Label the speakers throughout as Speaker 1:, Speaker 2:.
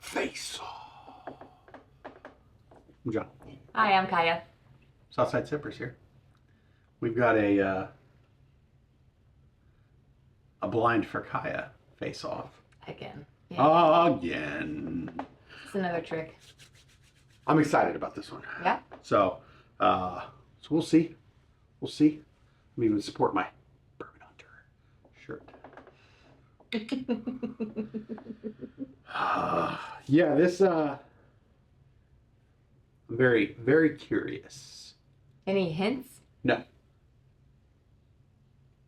Speaker 1: Face Off. I'm John.
Speaker 2: Hi, I'm Kaya.
Speaker 1: Southside Sippers here. We've got a blind for Kaya Face Off.
Speaker 2: Again. Yeah.
Speaker 1: Again.
Speaker 2: It's another trick.
Speaker 1: I'm excited about this one.
Speaker 2: Yeah?
Speaker 1: So we'll see. We'll see. I'm even support my Bourbon Hunter shirt. Yeah, this I'm very, very curious.
Speaker 2: Any hints?
Speaker 1: No.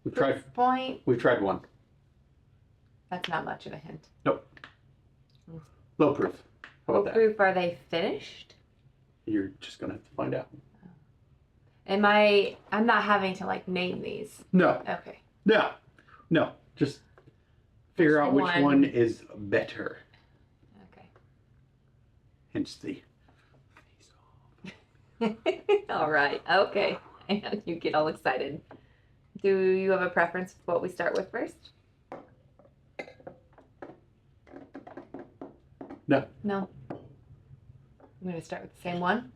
Speaker 1: We've
Speaker 2: At this point,
Speaker 1: one.
Speaker 2: that's not much of a hint.
Speaker 1: Nope. Low proof. How about
Speaker 2: What proof are they finished?
Speaker 1: that? You're just gonna have to find out.
Speaker 2: I'm not having to name these.
Speaker 1: No.
Speaker 2: Okay.
Speaker 1: No. Just figure out which
Speaker 2: one.
Speaker 1: one is better.
Speaker 2: Okay.
Speaker 1: Hence the
Speaker 2: All right. Okay. I know you get all excited. Do you have a preference for what we start with first?
Speaker 1: No.
Speaker 2: No. I'm going to start with the same one.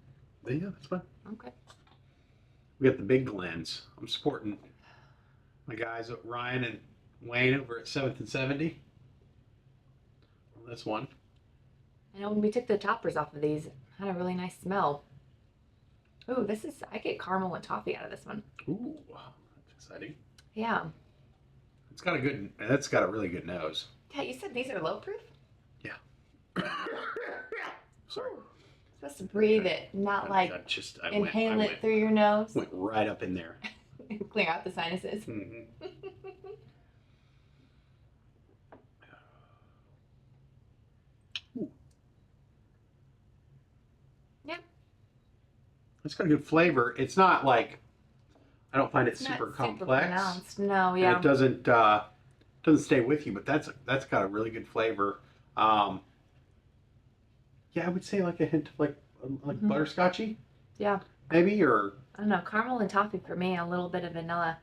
Speaker 1: Yeah, that's fine.
Speaker 2: Okay.
Speaker 1: We got the big Glens. I'm supporting my guys Ryan and Wayne over at 7th and 70. Well, that's one.
Speaker 2: I know when we took the toppers off of these, it had a really nice smell. Ooh, I get caramel and toffee out of this one.
Speaker 1: Ooh, that's exciting.
Speaker 2: Yeah.
Speaker 1: That's got a really good nose.
Speaker 2: Yeah, you said these are low proof?
Speaker 1: Yeah. Sorry.
Speaker 2: You're supposed to breathe it, not inhale it through your nose.
Speaker 1: Went right up in there.
Speaker 2: Clear out the sinuses.
Speaker 1: Mm-hmm.
Speaker 2: Yeah.
Speaker 1: It's got a good flavor. It's not I don't find it
Speaker 2: It's
Speaker 1: super
Speaker 2: not
Speaker 1: complex.
Speaker 2: super pronounced. No,
Speaker 1: And
Speaker 2: yeah.
Speaker 1: it doesn't stay with you, but that's got a really good flavor. Yeah, I would say a hint of butterscotchy.
Speaker 2: Yeah.
Speaker 1: Maybe, or
Speaker 2: I don't know. Caramel and toffee for me, a little bit of vanilla.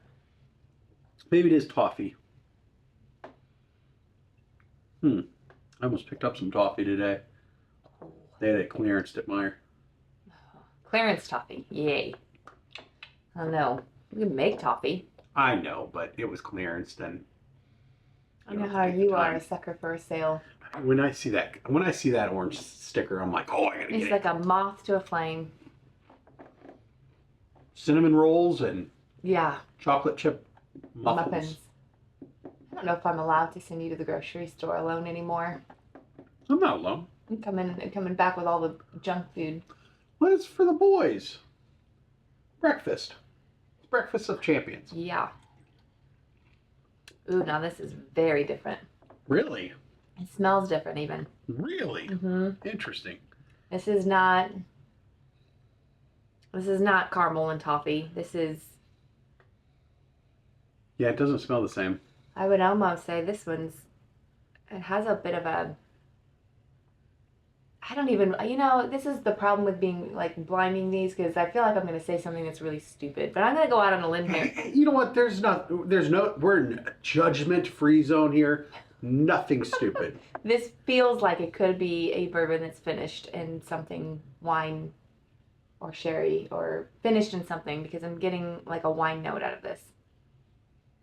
Speaker 1: maybe it is toffee. I almost picked up some toffee today. They had it clearanced at Meyer.
Speaker 2: Clearance toffee. Yay. I don't know. We can make toffee.
Speaker 1: I know, but it was clearanced, and
Speaker 2: I know how you are, a sucker for a sale.
Speaker 1: when I see that orange sticker, I'm like, oh, I gotta get it.
Speaker 2: It's like a moth to a flame.
Speaker 1: Cinnamon rolls and
Speaker 2: Yeah.
Speaker 1: chocolate chip muffins.
Speaker 2: I don't know if I'm allowed to send you to the grocery store alone anymore.
Speaker 1: I'm not alone.
Speaker 2: I'm coming back with all the junk food.
Speaker 1: Well, it's for the boys. Breakfast. It's breakfast of champions.
Speaker 2: Yeah. Ooh, now this is very different.
Speaker 1: Really?
Speaker 2: It smells different even.
Speaker 1: Really?
Speaker 2: Mm-hmm.
Speaker 1: Interesting.
Speaker 2: This is not caramel and toffee. This is,
Speaker 1: Yeah, it doesn't smell the same.
Speaker 2: I would almost say it has a bit of this is the problem with being blinding these, because I feel like I'm going to say something that's really stupid, but I'm going to go out on a limb here.
Speaker 1: You know what? We're in a judgment-free zone here. Nothing stupid.
Speaker 2: This feels like it could be a bourbon that's finished in something wine or sherry, or finished in something, because I'm getting a wine note out of this.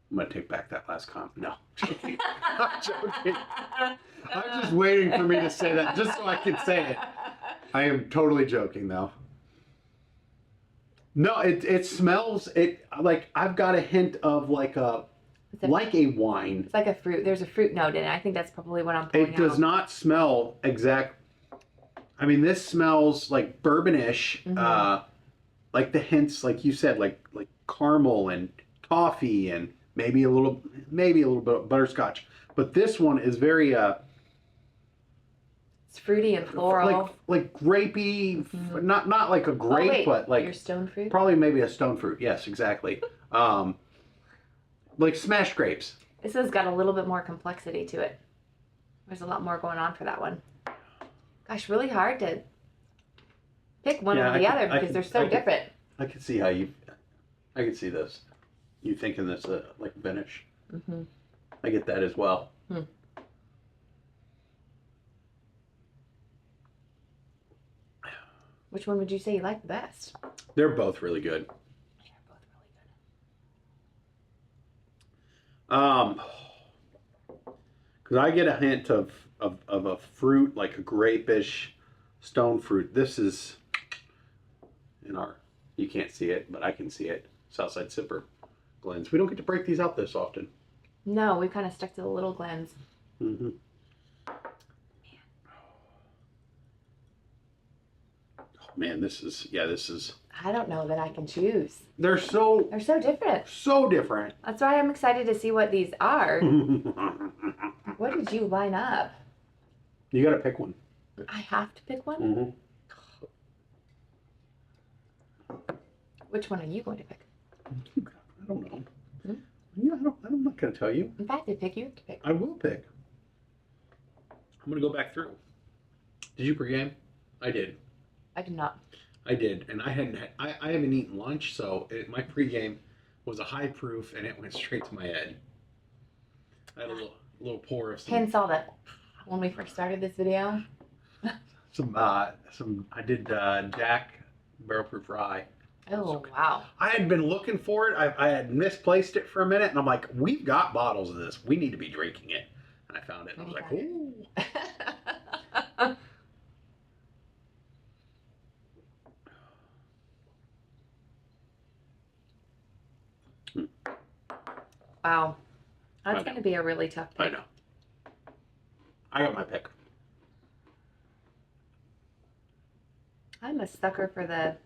Speaker 1: I'm going to take back that last comment. No. Joking. I'm joking. I'm just waiting for me to say that just so I can say it. I am totally joking, though. No, it smells I've got a hint of a wine.
Speaker 2: It's like a fruit. There's a fruit note in it. I think that's probably what I'm pulling out.
Speaker 1: It does not smell exact. I mean, this smells like bourbonish, like the hints, like you said, like caramel and toffee and maybe a little bit of butterscotch. But this one is very
Speaker 2: it's fruity and floral,
Speaker 1: like grapey, not like a grape, but
Speaker 2: your stone fruit.
Speaker 1: Probably maybe a stone fruit. Yes, exactly. Like smashed grapes.
Speaker 2: This has got a little bit more complexity to it. There's a lot more going on for that one. Gosh, really hard to pick one or the other because they're so different.
Speaker 1: I can see I can see this. You thinking this like finish. I get that as well.
Speaker 2: Which one would you say you like the best?
Speaker 1: They're both really good.
Speaker 2: They're both really good.
Speaker 1: Because I get a hint of a fruit, like a grapish stone fruit. This is in our, you can't see it, but I can see it, Southside Sipper Glens. We don't get to break these out this often.
Speaker 2: No, we kind of stuck to the little Glens.
Speaker 1: Mm-hmm. Man, this is.
Speaker 2: I don't know that I can choose.
Speaker 1: They're so
Speaker 2: different.
Speaker 1: So different.
Speaker 2: That's why I'm excited to see what these are. What did you line up?
Speaker 1: You got to pick one.
Speaker 2: I have to pick one?
Speaker 1: Mm-hmm.
Speaker 2: Which one are you going to pick?
Speaker 1: I don't know. Yeah, I'm not going to tell you.
Speaker 2: If I have to pick, you have to pick.
Speaker 1: I will pick. I'm going to go back through. Did you pregame? I did.
Speaker 2: I did not.
Speaker 1: I did, and I haven't eaten lunch, so my pregame was a high proof, and it went straight to my head. I had a little pour of some.
Speaker 2: Ken saw that when we first started this video.
Speaker 1: I did Jack barrel proof rye.
Speaker 2: Oh, wow.
Speaker 1: I had been looking for it. I had misplaced it for a minute, and I'm like, we've got bottles of this. We need to be drinking it. And I found it, and I was like, ooh.
Speaker 2: Wow. That's going to be a really tough pick.
Speaker 1: I know. I got my pick.
Speaker 2: I'm a sucker for the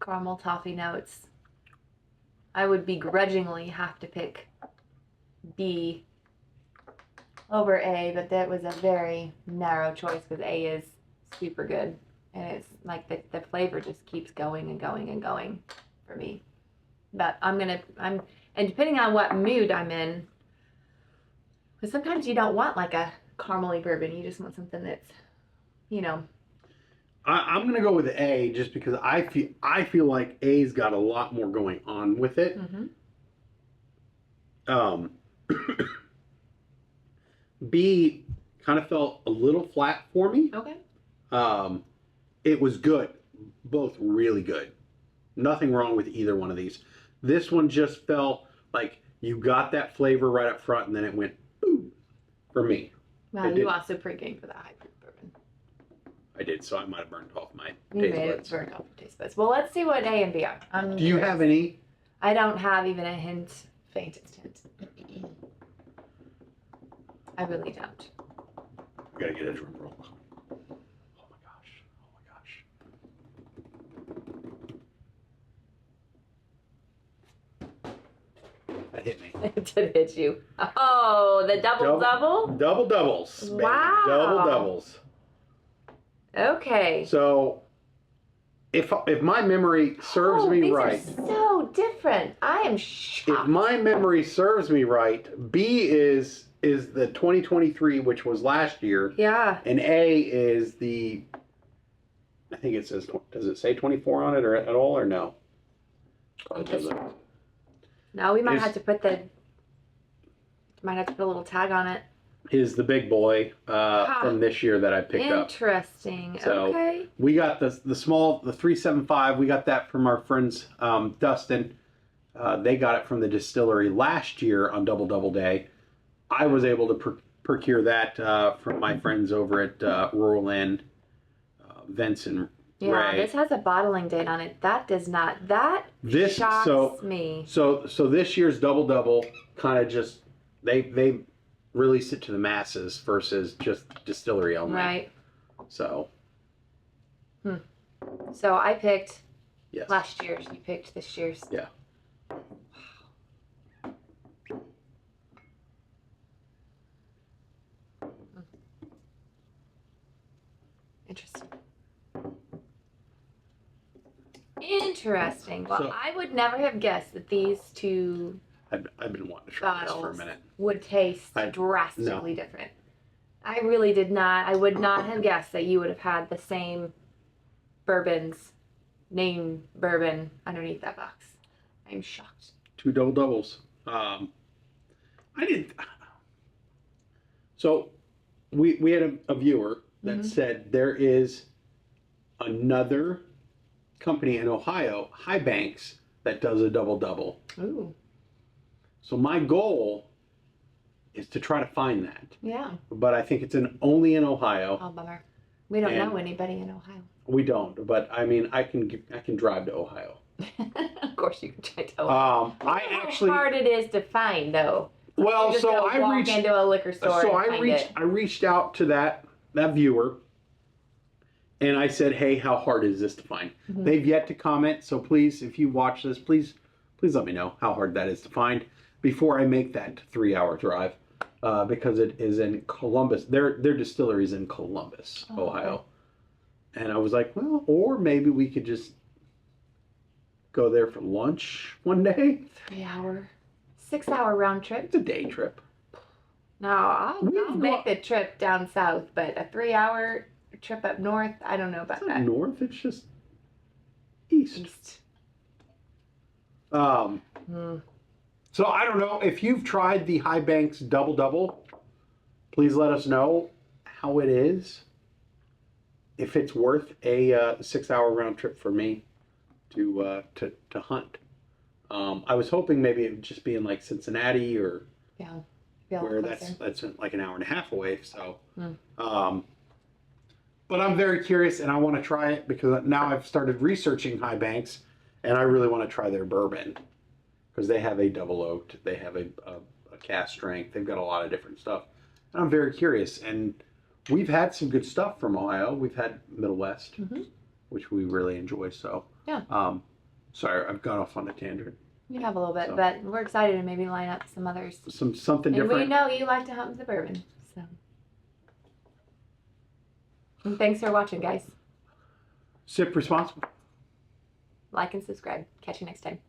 Speaker 2: caramel toffee notes. I would begrudgingly have to pick B over A, but that was a very narrow choice because A is super good. And it's like the flavor just keeps going and going and going for me. But and depending on what mood I'm in, because sometimes you don't want like a caramely bourbon. You just want something that's, you know.
Speaker 1: I'm gonna go with A just because I feel like A's got a lot more going on with it.
Speaker 2: Mm-hmm.
Speaker 1: B kind of felt a little flat for me.
Speaker 2: Okay.
Speaker 1: It was good, both really good. Nothing wrong with either one of these. This one just felt like you got that flavor right up front, and then it went boom for me.
Speaker 2: Well, you also pregame for that high proof bourbon.
Speaker 1: I did, so I might have burned off my
Speaker 2: You
Speaker 1: taste
Speaker 2: made it
Speaker 1: buds.
Speaker 2: burn off your taste buds. Well, let's see what A and B are.
Speaker 1: Do you have any?
Speaker 2: I don't have even a faintest hint. I really don't.
Speaker 1: We gotta get a drum roll. Oh my gosh. That hit me.
Speaker 2: It did hit you. Oh, the double?
Speaker 1: Double doubles. Baby.
Speaker 2: Wow.
Speaker 1: Double doubles.
Speaker 2: Okay.
Speaker 1: So, if my memory serves me
Speaker 2: these
Speaker 1: right,
Speaker 2: are so different. I am shocked.
Speaker 1: if my memory serves me right, B is the 2023, which was last year.
Speaker 2: Yeah.
Speaker 1: And A is the, I think it says, does it say 24 on it or at all or no?
Speaker 2: No, we might have to put a little tag on it.
Speaker 1: Is the big boy from this year that I picked up.
Speaker 2: Interesting.
Speaker 1: So
Speaker 2: okay.
Speaker 1: we got the small, the 375. We got that from our friends Dustin. They got it from the distillery last year on Double Day. I was able to procure that from my friends over at Rural Inn, Vince and Ray.
Speaker 2: This has a bottling date on it. That does not. That shocks me.
Speaker 1: So this year's Double kind of just they released it to the masses versus just distillery only.
Speaker 2: Right.
Speaker 1: So.
Speaker 2: So I picked
Speaker 1: last
Speaker 2: year's. You picked this year's.
Speaker 1: Yeah.
Speaker 2: Interesting. Well, I would never have guessed that these two
Speaker 1: I've been wanting to try this for a minute.
Speaker 2: Would taste drastically different. I really did not. I would not have guessed that you would have had the same name bourbon underneath that box. I'm shocked.
Speaker 1: 2 doubles. I didn't. So we had a viewer that said there is another company in Ohio, High Banks, that does a double.
Speaker 2: Ooh.
Speaker 1: So my goal is to try to find that.
Speaker 2: Yeah.
Speaker 1: But I think it's only in Ohio.
Speaker 2: Oh, bummer. We don't know
Speaker 1: And-
Speaker 2: anybody in Ohio.
Speaker 1: We don't, but I mean, I can drive to Ohio.
Speaker 2: Of course, you can try to. I
Speaker 1: I actually,
Speaker 2: how hard it is to find, though.
Speaker 1: well,
Speaker 2: You just
Speaker 1: so
Speaker 2: gotta
Speaker 1: I
Speaker 2: walk
Speaker 1: reached,
Speaker 2: into a liquor store.
Speaker 1: so
Speaker 2: and
Speaker 1: I
Speaker 2: find
Speaker 1: reached,
Speaker 2: it.
Speaker 1: I reached out to that viewer, and I said, "Hey, how hard is this to find?"
Speaker 2: Mhm.
Speaker 1: They've yet to comment, so please, if you watch this, please let me know how hard that is to find before I make that 3-hour drive, because it is in Columbus. Their distillery is in Columbus,
Speaker 2: Oh,
Speaker 1: Ohio.
Speaker 2: okay.
Speaker 1: And I was like, well, or maybe we could just go there for lunch one day.
Speaker 2: 3-hour, 6-hour round trip.
Speaker 1: It's a day trip.
Speaker 2: No, I'll
Speaker 1: We've
Speaker 2: make
Speaker 1: got-
Speaker 2: the trip down south, but a 3-hour trip up north, I don't know about
Speaker 1: It's not
Speaker 2: that.
Speaker 1: north, it's just east.
Speaker 2: East.
Speaker 1: So I don't know if you've tried the High Banks double. Please let us know how it is. If it's worth a 6-hour round trip for me to hunt. I was hoping maybe it would just be in like Cincinnati or
Speaker 2: Yeah. Be a lot
Speaker 1: where
Speaker 2: closer.
Speaker 1: that's like an hour and a half away. So,
Speaker 2: Hmm.
Speaker 1: but I'm very curious and I want to try it because now I've started researching High Banks and I really want to try their bourbon because they have a double oaked, they have a cast strength, they've got a lot of different stuff. And I'm very curious. And we've had some good stuff from Ohio. We've had Middle West, which we really enjoy. So,
Speaker 2: Yeah.
Speaker 1: Sorry, I've gone off on a tangent.
Speaker 2: You have a little bit,
Speaker 1: So-
Speaker 2: but we're excited to maybe line up some others.
Speaker 1: Something
Speaker 2: And we
Speaker 1: different.
Speaker 2: know you like to hunt the bourbon, so. And thanks for watching, guys.
Speaker 1: Sip responsible.
Speaker 2: Like and subscribe. Catch you next time.